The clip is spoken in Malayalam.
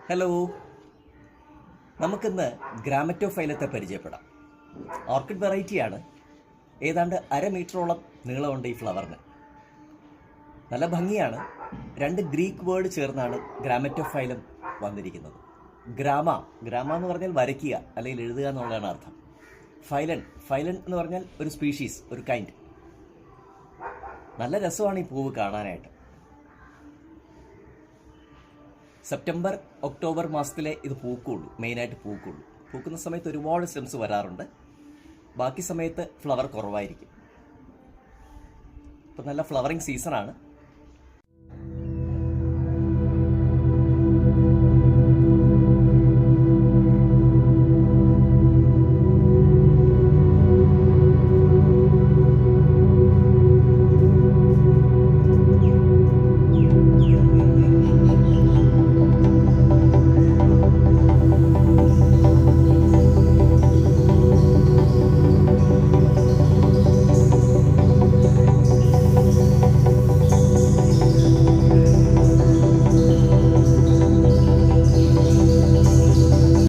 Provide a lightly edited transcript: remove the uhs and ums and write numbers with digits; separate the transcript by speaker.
Speaker 1: ഹലോ, നമുക്കിന്ന് ഗ്രാമറ്റോഫൈലത്തെ പരിചയപ്പെടാം. ഓർക്കിഡ് വെറൈറ്റിയാണ്. ഏതാണ്ട് 1/2 മീറ്ററോളം നീളമുണ്ട് ഈ ഫ്ലവറിന്. നല്ല ഭംഗിയാണ്. 2 ഗ്രീക്ക് വേർഡ് ചേർന്നാണ് ഗ്രാമറ്റോഫൈലം വന്നിരിക്കുന്നത്. ഗ്രാമ എന്ന് പറഞ്ഞാൽ വരയ്ക്കുക അല്ലെങ്കിൽ എഴുതുക എന്നുള്ളതാണ് അർത്ഥം. ഫൈലൻ എന്ന് പറഞ്ഞാൽ ഒരു സ്പീഷീസ്, ഒരു കൈൻഡ്. നല്ല രസമാണ് ഈ പൂവ് കാണാനായിട്ട്. സെപ്റ്റംബർ ഒക്ടോബർ മാസത്തിലെ ഇത് പൂക്കുള്ളൂ, മെയിനായിട്ട് പൂക്കുള്ളൂ. പൂക്കുന്ന സമയത്ത് ഒരുപാട് സ്റ്റെംസ് വരാറുണ്ട്. ബാക്കി സമയത്ത് ഫ്ലവർ കുറവായിരിക്കും. ഇപ്പം നല്ല ഫ്ലവറിങ് സീസണാണ്.